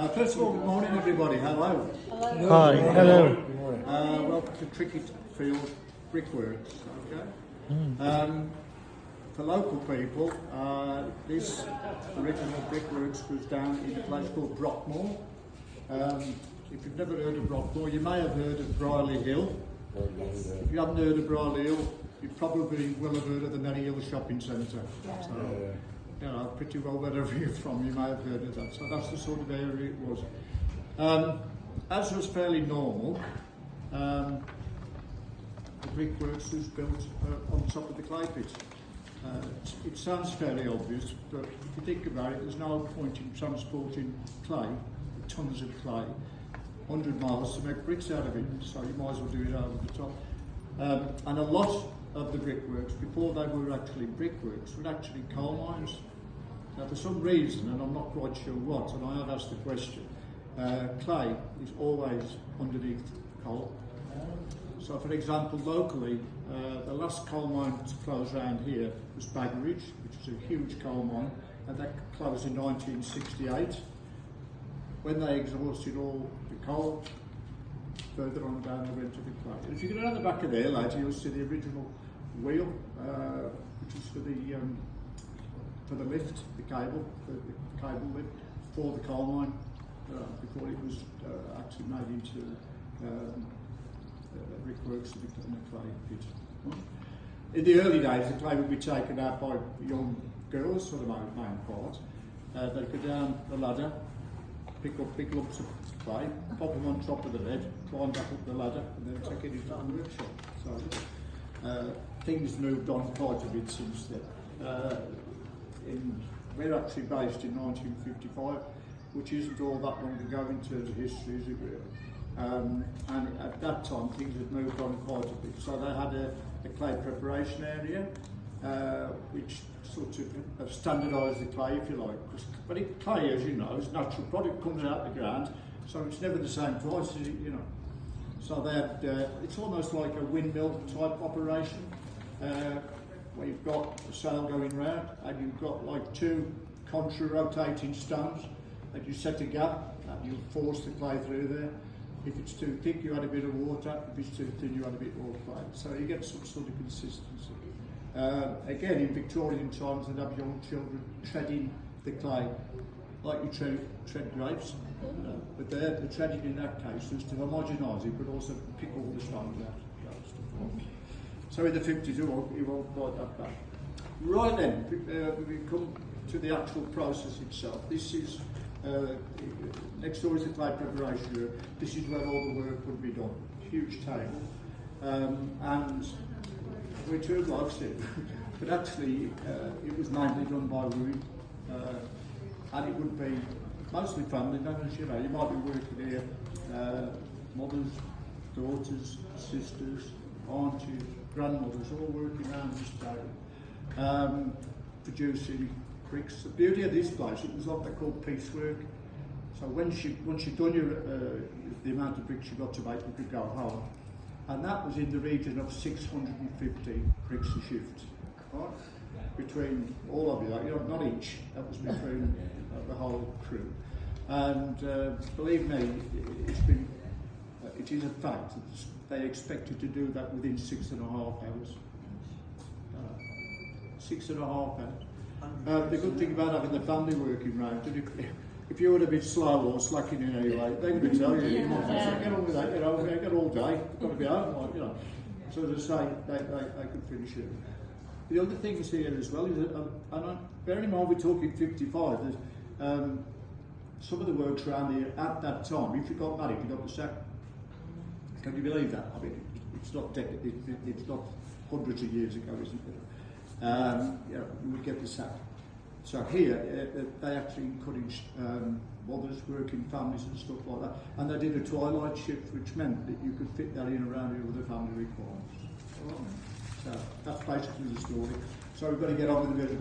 First of all, good morning everybody. Hello. Hello. Hi, hello. Welcome to Cricket Field Brickworks. Okay. For local people, this original Brickworks was down in a place called Brockmore. If you've never heard of Brockmore, you may have heard of Brierley Hill. If you haven't heard of Brierley Hill, you probably will have heard of the Merry Hill Shopping Centre. Yeah. So, you know, pretty well wherever you're from, you may have heard of that. So that's the sort of area it was. As was fairly normal, the brickworks was built on top of the clay pit. It sounds fairly obvious, but if you think about it, there's no point in transporting clay, tons of clay, 100 miles to make bricks out of it, so you might as well do it over the top. And a lot of the brickworks, before they were actually brickworks, were actually coal mines. Now for some reason, and I'm not quite sure what, and I have asked the question, clay is always underneath coal. So for example, locally, the last coal mine to close around here was Baggeridge, which is a huge coal mine, and that closed in 1968. When they exhausted all the coal, further on down they went to the clay. And if you go down the back of there later, you'll see the original wheel, which is for the lift, the cable lift for the coal mine, before it was actually made into brickworks to become a clay pit. In the early days, the clay would be taken out by young girls for the main part. They'd go down the ladder, pick up big lumps of clay, pop them on top of the bed, climb back up the ladder, and then take it into the workshop. So things moved on quite a bit since then. We're actually based in 1955, which isn't all that long ago in terms of history, is it really? And at that time, things had moved on quite a bit. So they had a clay preparation area, which sort of standardised the clay, if you like. But clay, as you know, is a natural product, comes out the ground, so it's never the same price, is it, you know. So they had, it's almost like a windmill type operation, where you've got a sail going round, and you've got like two contra-rotating stones, and you set a gap, and you force the clay through there. If it's too thick, you add a bit of water. If it's too thin, you add a bit more clay. So you get some sort of consistency. Again, in Victorian times, they'd have young children treading the clay like you tread grapes. But the treading in that case was to homogenise it, but also pick all the stones out. So in the 50s, it won't quite that bad. Right then, we come to the actual process itself. This is next door is the clay preparation room. This is where all the work would be done. Huge table, and we're two blokes here, but actually it was mainly done by women, and it would be mostly family members. You know, you might be working here, mothers, daughters, sisters, aunties, grandmothers, all working around this table, producing bricks. The beauty of this place, it was what they call piecework. So once you'd done the amount of bricks you got to make, you could go home. And that was in the region of 650 bricks a shift, right? Between all of you, not each, that was between the whole crew. And believe me, it is a fact that they expected to do that within 6.5 hours. 6.5 hours. The good thing about having the family working round, if you're a bit slow or slacking in any way, they're going to tell you, get on with that, you know, we ain't got all day, we've got to be home, you know. So as I say, they could finish it. The other things here as well is, and bearing in mind we're talking 55, there's some of the works around here at that time, if you got married, you got the sack. Can you believe that? I mean, it's not hundreds of years ago, isn't it? You know, you would get the sack. So here, they actually encouraged mothers, working families and stuff like that. And they did a twilight shift, which meant that you could fit that in around your other family requirements. So that's basically the story. So we've got to get on with the bit of